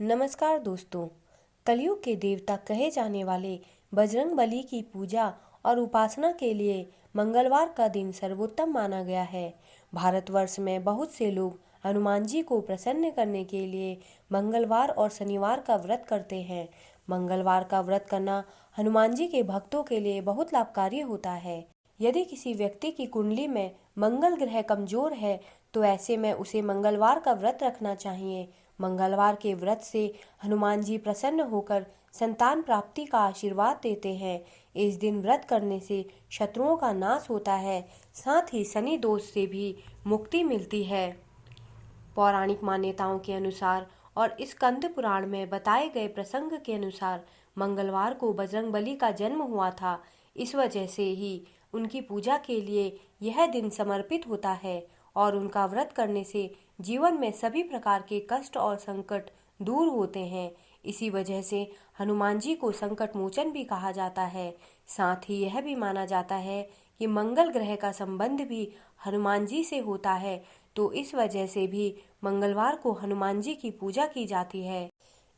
नमस्कार दोस्तों। कलयुग के देवता कहे जाने वाले बजरंगबली की पूजा और उपासना के लिए मंगलवार का दिन सर्वोत्तम माना गया है। भारतवर्ष में बहुत से लोग हनुमान जी को प्रसन्न करने के लिए मंगलवार और शनिवार का व्रत करते हैं। मंगलवार का व्रत करना हनुमान जी के भक्तों के लिए बहुत लाभकारी होता है। यदि किसी व्यक्ति की कुंडली में मंगल ग्रह कमजोर है तो ऐसे में उसे मंगलवार का व्रत रखना चाहिए। मंगलवार के व्रत से हनुमान जी प्रसन्न होकर संतान प्राप्ति का आशीर्वाद देते हैं। इस दिन व्रत करने से शत्रुओं का नाश होता है, साथ ही शनि दोष से भी मुक्ति मिलती है। पौराणिक मान्यताओं के अनुसार और स्कंद पुराण में बताए गए प्रसंग के अनुसार मंगलवार को बजरंगबली का जन्म हुआ था। इस वजह से ही उनकी पूजा के लिए यह दिन समर्पित होता है और उनका व्रत करने से जीवन में सभी प्रकार के कष्ट और संकट दूर होते हैं। इसी वजह से हनुमान जी को संकट मोचन भी कहा जाता है। साथ ही यह भी माना जाता है कि मंगल ग्रह का संबंध भी हनुमान जी से होता है, तो इस वजह से भी मंगलवार को हनुमान जी की पूजा की जाती है।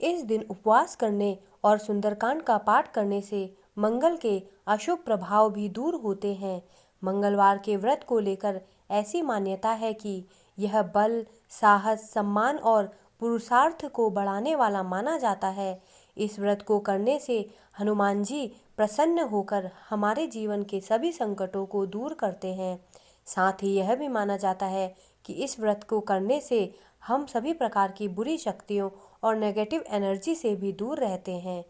इस दिन उपवास करने और सुंदरकांड का पाठ करने से मंगल के अशुभ प्रभाव भी दूर होते हैं। मंगलवार के व्रत को लेकर ऐसी मान्यता है कि यह बल, साहस, सम्मान और पुरुषार्थ को बढ़ाने वाला माना जाता है। इस व्रत को करने से हनुमान जी प्रसन्न होकर हमारे जीवन के सभी संकटों को दूर करते हैं। साथ ही यह भी माना जाता है कि इस व्रत को करने से हम सभी प्रकार की बुरी शक्तियों और नेगेटिव एनर्जी से भी दूर रहते हैं।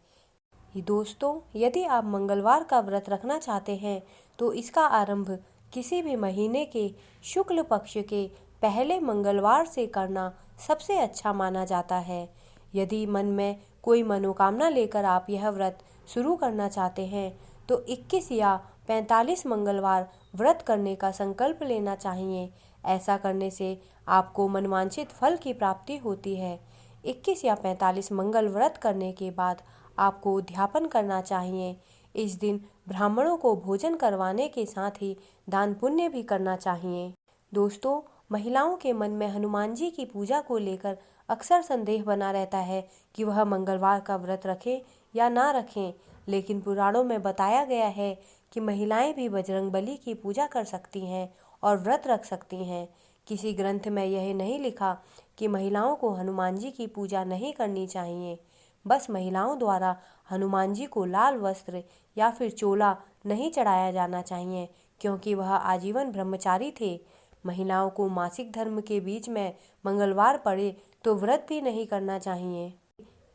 दोस्तों, यदि आप मंगलवार का व्रत रखना चाहते हैं तो इसका आरंभ किसी भी महीने के शुक्ल पक्ष के पहले मंगलवार से करना सबसे अच्छा माना जाता है। यदि मन में कोई मनोकामना लेकर आप यह व्रत शुरू करना चाहते हैं तो 21 या 45 मंगलवार व्रत करने का संकल्प लेना चाहिए। ऐसा करने से आपको मनवांछित फल की प्राप्ति होती है। 21 या 45 मंगल व्रत करने के बाद आपको उद्यापन करना चाहिए। इस दिन ब्राह्मणों को भोजन करवाने के साथ ही दान पुण्य भी करना चाहिए। दोस्तों, महिलाओं के मन में हनुमान जी की पूजा को लेकर अक्सर संदेह बना रहता है कि वह मंगलवार का व्रत रखें या ना रखें, लेकिन पुराणों में बताया गया है कि महिलाएं भी बजरंगबली की पूजा कर सकती हैं और व्रत रख सकती हैं। किसी ग्रंथ में यह नहीं लिखा कि महिलाओं को हनुमान जी की पूजा नहीं करनी चाहिए। बस महिलाओं द्वारा हनुमान जी को लाल वस्त्र या फिर चोला नहीं चढ़ाया जाना चाहिए, क्योंकि वह आजीवन ब्रह्मचारी थे। महिलाओं को मासिक धर्म के बीच में मंगलवार पड़े तो व्रत भी नहीं करना चाहिए।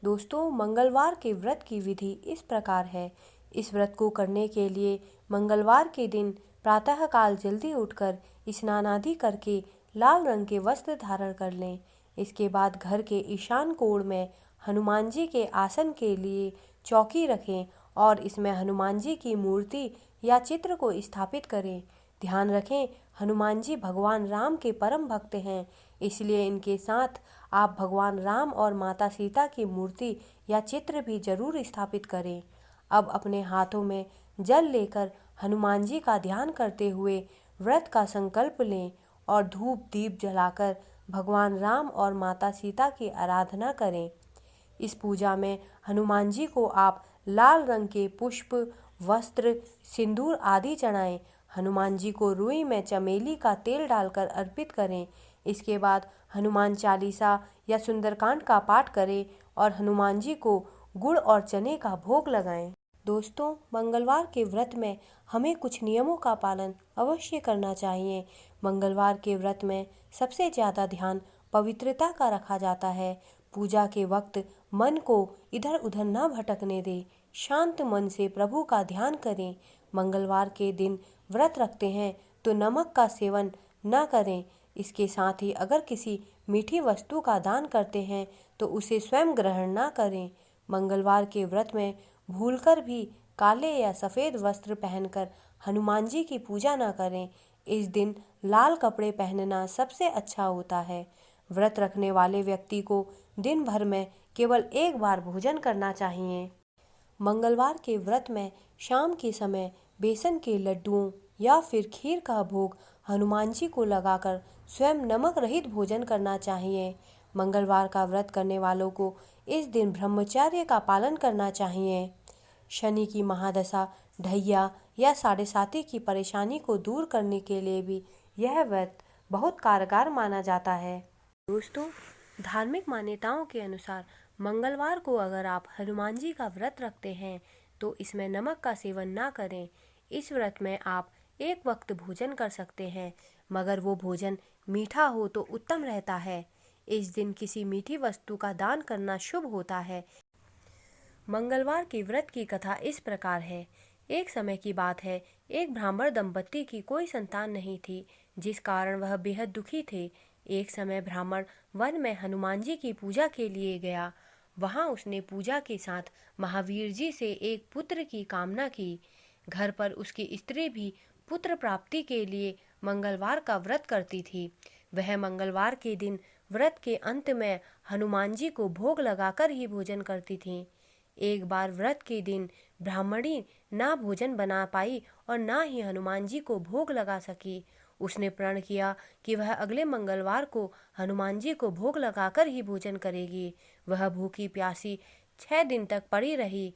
दोस्तों, मंगलवार के व्रत की विधि इस प्रकार है। इस व्रत को करने के लिए मंगलवार के दिन प्रातःकाल जल्दी उठकर स्नान आदि करके लाल रंग के वस्त्र धारण कर लें। इसके बाद घर के ईशान कोण में हनुमान जी के आसन के लिए चौकी रखें और इसमें हनुमान जी की मूर्ति या चित्र को स्थापित करें। ध्यान रखें, हनुमान जी भगवान राम के परम भक्त हैं, इसलिए इनके साथ आप भगवान राम और माता सीता की मूर्ति या चित्र भी जरूर स्थापित करें। अब अपने हाथों में जल लेकर हनुमान जी का ध्यान करते हुए व्रत का संकल्प लें और धूप दीप जलाकर भगवान राम और माता सीता की आराधना करें। इस पूजा में हनुमान जी को आप लाल रंग के पुष्प, वस्त्र, सिंदूर आदि चढ़ाएं। हनुमान जी को रुई में चमेली का तेल डालकर अर्पित करें। इसके बाद हनुमान चालीसा या सुंदरकांड का पाठ करें और हनुमान जी को गुड़ और चने का भोग लगाएं। दोस्तों, मंगलवार के व्रत में हमें कुछ नियमों का पालन अवश्य करना चाहिए। मंगलवार के व्रत में सबसे ज़्यादा ध्यान पवित्रता का रखा जाता है। पूजा के वक्त मन को इधर उधर न भटकने दें। शांत मन से प्रभु का ध्यान करें। मंगलवार के दिन व्रत रखते हैं तो नमक का सेवन न करें। इसके साथ ही अगर किसी मीठी वस्तु का दान करते हैं तो उसे स्वयं ग्रहण न करें। मंगलवार के व्रत में भूलकर भी काले या सफ़ेद वस्त्र पहनकर हनुमान जी की पूजा न करें। इस दिन लाल कपड़े पहनना सबसे अच्छा होता है। व्रत रखने वाले व्यक्ति को दिन भर में केवल एक बार भोजन करना चाहिए। मंगलवार के व्रत में शाम के समय बेसन के लड्डुओं या फिर खीर का भोग हनुमान जी को लगाकर स्वयं नमक रहित भोजन करना चाहिए। मंगलवार का व्रत करने वालों को इस दिन ब्रह्मचर्य का पालन करना चाहिए। शनि की महादशा, ढैया या साढ़े की परेशानी को दूर करने के लिए भी यह व्रत बहुत कारगर माना जाता है। दोस्तों, धार्मिक मान्यताओं के अनुसार मंगलवार को अगर आप हनुमान जी का व्रत रखते हैं तो इसमें नमक का सेवन ना करें। इस व्रत में आप एक वक्त भोजन कर सकते हैं, मगर वो भोजन मीठा हो तो उत्तम रहता है। इस दिन किसी मीठी वस्तु का दान करना शुभ होता है। मंगलवार के व्रत की कथा इस प्रकार है। एक समय की बात है, एक ब्राह्मण दंपत्ति की कोई संतान नहीं थी, जिस कारण वह बेहद दुखी थे। एक समय ब्राह्मण वन में हनुमान जी की पूजा के लिए गया। वहां उसने पूजा के साथ महावीर जी से एक पुत्र की कामना की। घर पर उसकी स्त्री भी पुत्र प्राप्ति के लिए मंगलवार का व्रत करती थी। वह मंगलवार के दिन व्रत के अंत में हनुमान जी को भोग लगाकर ही भोजन करती थीं। एक बार व्रत के दिन ब्राह्मणी ना भोजन बना पाई और ना ही हनुमान जी को भोग लगा सकी। उसने प्रण किया कि वह अगले मंगलवार को हनुमान जी को भोग लगाकर ही भोजन करेगी। वह भूखी प्यासी 6 दिन तक पड़ी रही।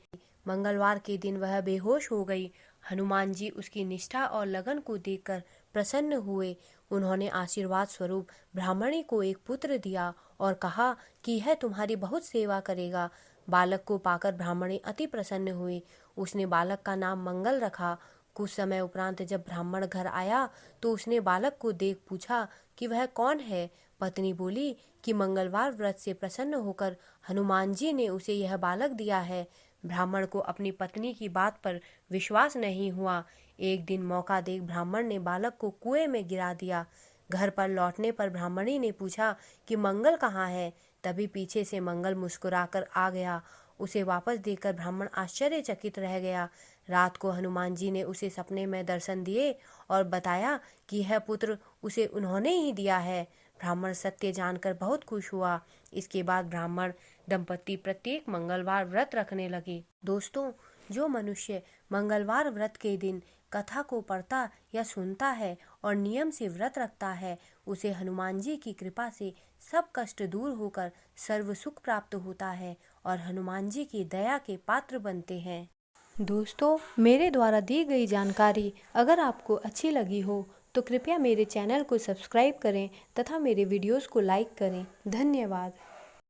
मंगलवार के दिन वह बेहोश हो गई। हनुमान जी उसकी निष्ठा और लगन को देखकर प्रसन्न हुए। उन्होंने आशीर्वाद स्वरूप ब्राह्मणी को एक पुत्र दिया और कहा कि यह तुम्हारी बहुत सेवा करेगा। बालक को पाकर ब्राह्मणी अति प्रसन्न हुई। उसने बालक का नाम मंगल रखा। कुछ समय उपरांत जब ब्राह्मण घर आया तो उसने बालक को देख पूछा कि वह कौन है। पत्नी बोली कि मंगलवार व्रत से प्रसन्न होकर हनुमान जी ने उसे यह बालक दिया है। ब्राह्मण को अपनी पत्नी की बात पर विश्वास नहीं हुआ। एक दिन मौका देख ब्राह्मण ने बालक को कुएं में गिरा दिया। घर पर लौटने पर ब्राह्मणी ने पूछा कि मंगल कहाँ है। तभी पीछे से मंगल मुस्कुराकर आ गया। उसे वापस देखकर ब्राह्मण आश्चर्यचकित रह गया। रात को हनुमान जी ने उसे सपने में दर्शन दिए और बताया कि यह पुत्र उसे उन्होंने ही दिया है। ब्राह्मण सत्य जानकर बहुत खुश हुआ। इसके बाद ब्राह्मण दंपत्ति प्रत्येक मंगलवार व्रत रखने लगे। दोस्तों, जो मनुष्य मंगलवार व्रत के दिन कथा को पढ़ता या सुनता है और नियम से व्रत रखता है, उसे हनुमान जी की कृपा से सब कष्ट दूर होकर सर्व सुख प्राप्त होता है और हनुमान जी की दया के पात्र बनते हैं। दोस्तों, मेरे द्वारा दी गई जानकारी अगर आपको अच्छी लगी हो तो कृपया मेरे चैनल को सब्सक्राइब करें तथा मेरे वीडियोस को लाइक करें। धन्यवाद।